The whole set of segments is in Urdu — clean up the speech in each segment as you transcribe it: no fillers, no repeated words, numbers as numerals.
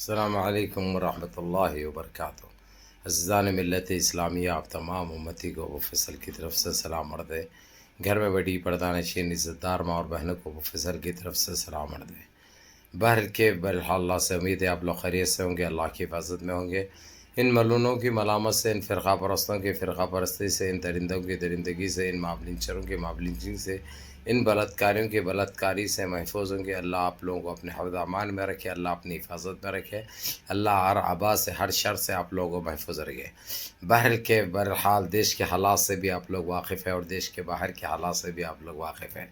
السلام علیکم ورحمۃ اللہ وبرکاتہ۔ عزیزان ملت اسلامیہ، آپ تمام امتی کو ابو فصل کی طرف سے سلام عرض ہے۔ گھر میں بیٹھی پردہ نشین عزت دار ماں اور بہنوں کو ابو فصل کی طرف سے سلام عرض ہے۔ بہرحال اللہ سے امید ہے آپ لوگ خیریت سے ہوں گے، اللہ کی حفاظت میں ہوں گے۔ ان ملونوں کی ملامت سے، ان فرقہ پرستوں کی فرقہ پرستی سے، ان درندوں کی درندگی سے، ان معاملینچروں کی معاملینچی سے، ان بلاتکاریوں کی بلاتکاری سے محفوظ ہوں گے۔ اللہ آپ لوگوں کو اپنے حفظ امان میں رکھے، اللہ اپنی حفاظت میں رکھے، اللہ ہر آبا سے، ہر شر سے آپ لوگوں کو محفوظ رکھے۔ بہرحال دیش کے حالات سے بھی آپ لوگ واقف ہیں اور دیش کے باہر کے حالات سے بھی آپ لوگ واقف ہیں۔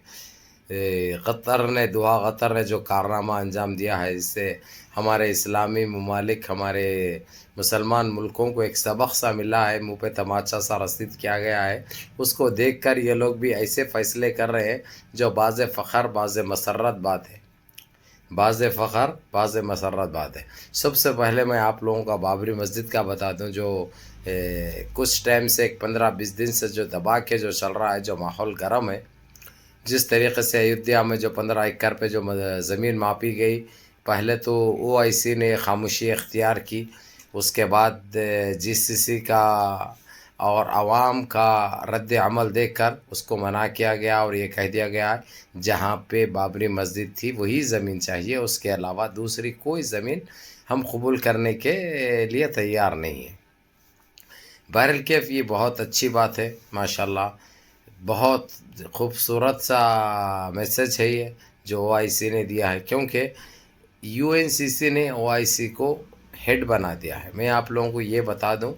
قطر نے جو کارنامہ انجام دیا ہے، اس سے ہمارے اسلامی ممالک، ہمارے مسلمان ملکوں کو ایک سبق سا ملا ہے، منہ پہ تماچا سا رسید کیا گیا ہے۔ اس کو دیکھ کر یہ لوگ بھی ایسے فیصلے کر رہے ہیں جو باز فخر باز مسرت بات ہے، باز فخر باز مسرت بات ہے۔ سب سے پہلے میں آپ لوگوں کا بابری مسجد کا بتا دوں، جو کچھ ٹائم سے 15-20 دن سے جو دبا کے جو چل رہا ہے، جو ماحول گرم ہے، جس طریقے سے ایودھیا میں جو 15 ایکڑ پہ جو زمین ماپی گئی، پہلے تو او آئی سی نے خاموشی اختیار کی، اس کے بعد جی سی سی کا اور عوام کا رد عمل دیکھ کر اس کو منع کیا گیا اور یہ کہہ دیا گیا جہاں پہ بابری مسجد تھی وہی زمین چاہیے، اس کے علاوہ دوسری کوئی زمین ہم قبول کرنے کے لیے تیار نہیں ہیں۔ بہرکیف یہ بہت اچھی بات ہے، ماشاءاللہ بہت خوبصورت سا میسج ہے یہ جو او آئی سی نے دیا ہے، کیونکہ یو این سی سی نے او آئی سی کو ہیڈ بنا دیا ہے۔ میں آپ لوگوں کو یہ بتا دوں،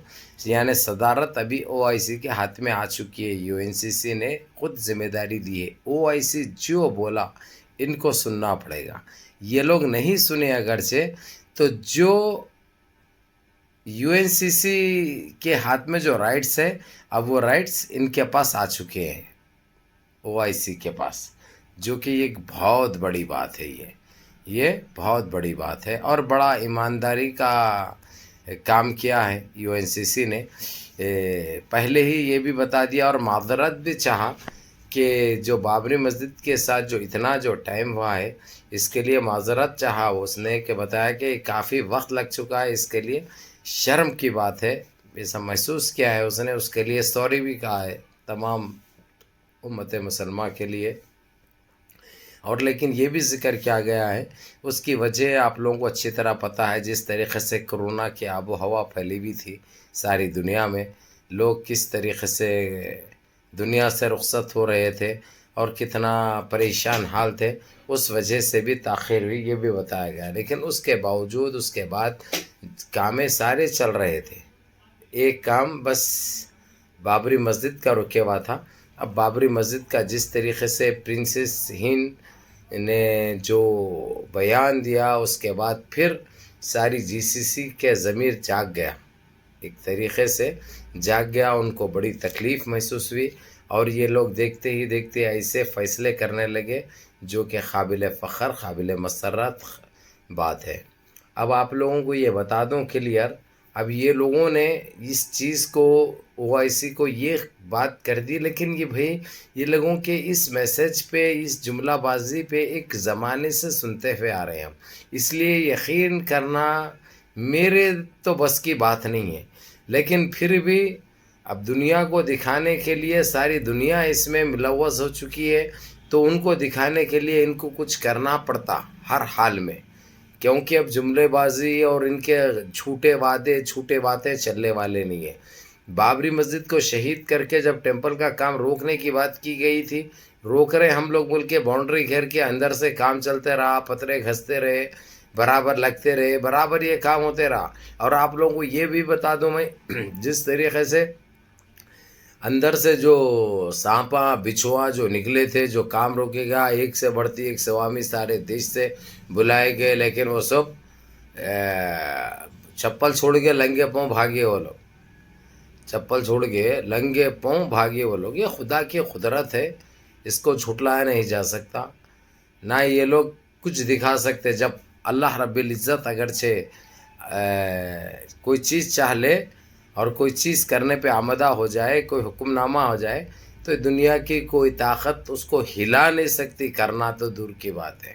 یعنی صدارت ابھی او آئی سی کے ہاتھ میں آ چکی ہے، یو این سی سی نے خود ذمہ داری دی ہے، او آئی سی جو بولا ان کو سننا پڑے گا۔ یہ لوگ نہیں سنے اگرچہ، تو جو یو این سی سی کے ہاتھ میں جو رائٹس ہے، اب وہ رائٹس ان کے پاس آ چکے ہیں، او آئی سی کے پاس، جو کہ ایک بہت بڑی بات ہے۔ یہ بہت بڑی بات ہے اور بڑا ایمانداری کا کام کیا ہے یو این سی سی نے۔ پہلے ہی یہ بھی بتا دیا اور معذرت بھی چاہا کہ جو بابری مسجد کے ساتھ جو اتنا جو ٹائم ہوا ہے، اس کے لیے معذرت چاہا اس نے، کہ بتایا کہ کافی وقت لگ چکا ہے، اس کے لیے شرم کی بات ہے، ایسا محسوس کیا ہے اس نے، اس کے لیے سوری بھی کہا ہے تمام امت مسلمہ کے لیے۔ اور لیکن یہ بھی ذکر کیا گیا ہے، اس کی وجہ آپ لوگوں کو اچھی طرح پتہ ہے، جس طریقے سے کرونا کی آب و ہوا پھیلی ہوئی تھی ساری دنیا میں، لوگ کس طریقے سے دنیا سے رخصت ہو رہے تھے اور کتنا پریشان حال تھے، اس وجہ سے بھی تاخیر ہوئی، یہ بھی بتایا گیا۔ لیکن اس کے باوجود اس کے بعد کامیں سارے چل رہے تھے، ایک کام بس بابری مسجد کا رکے ہوا تھا۔ اب بابری مسجد کا جس طریقے سے پرنسس ہند نے جو بیان دیا، اس کے بعد پھر ساری جی سی سی کے ضمیر جاگ گیا، ایک طریقے سے جاگ گیا، ان کو بڑی تکلیف محسوس ہوئی اور یہ لوگ دیکھتے ہی دیکھتے ایسے فیصلے کرنے لگے جو کہ قابل فخر، قابل مسرت بات ہے۔ اب آپ لوگوں کو یہ بتا دوں کلیئر، اب یہ لوگوں نے اس چیز کو، او آئی سی کو یہ بات کر دی، لیکن یہ بھائی یہ لوگوں کے اس میسج پہ، اس جملہ بازی پہ ایک زمانے سے سنتے ہوئے آ رہے ہیں ہم، اس لیے یقین کرنا میرے تو بس کی بات نہیں ہے، لیکن پھر بھی اب دنیا کو دکھانے کے لیے ساری دنیا اس میں ملوث ہو چکی ہے، تو ان کو دکھانے کے لیے ان کو کچھ کرنا پڑتا ہر حال میں، کیونکہ اب جملے بازی اور ان کے جھوٹے وعدے، جھوٹے باتیں چلنے والے نہیں ہیں۔ بابری مسجد کو شہید کر کے جب ٹیمپل کا کام روکنے کی بات کی گئی تھی، روک رہے ہم لوگ بول کے باؤنڈری گھیر کے اندر سے کام چلتے رہا، پتھرے گھستے رہے، برابر لگتے رہے، برابر یہ کام ہوتے رہا۔ اور آپ لوگوں کو یہ بھی بتا دوں میں، جس طریقے سے اندر سے جو سانپا بچھوا جو نکلے تھے، جو کام روکے گا، ایک سے بڑھتی ایک سوامی سارے دیش سے بلائے گئے، لیکن وہ سب چپل چھوڑ کے لنگے پاؤں بھاگے وہ لوگ، چپل چھوڑ کے لنگے پاؤں بھاگے وہ لوگ۔ یہ خدا کی قدرت ہے، اس کو جھٹلایا نہیں جا سکتا، نہ یہ لوگ کچھ دکھا سکتے۔ جب اللہ رب العزت اگرچہ کوئی چیز چاہ لے اور کوئی چیز کرنے پہ آمدہ ہو جائے، کوئی حکم نامہ ہو جائے، تو دنیا کی کوئی طاقت اس کو ہلا نہیں سکتی، کرنا تو دور کی بات ہے۔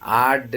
8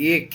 1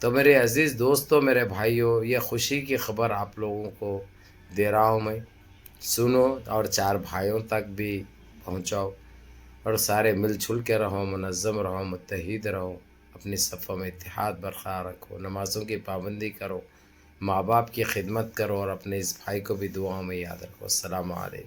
تو میرے عزیز دوستوں، میرے بھائیوں، یہ خوشی کی خبر آپ لوگوں کو دے رہا ہوں میں، سنو اور 4 بھائیوں تک بھی پہنچاؤ، اور سارے مل جل کے رہو، منظم رہو، متحد رہو، اپنی صفوں میں اتحاد برقرار رکھو، نمازوں کی پابندی کرو، ماں باپ کی خدمت کرو، اور اپنے اس بھائی کو بھی دعاؤں میں یاد رکھو۔ السلام علیکم۔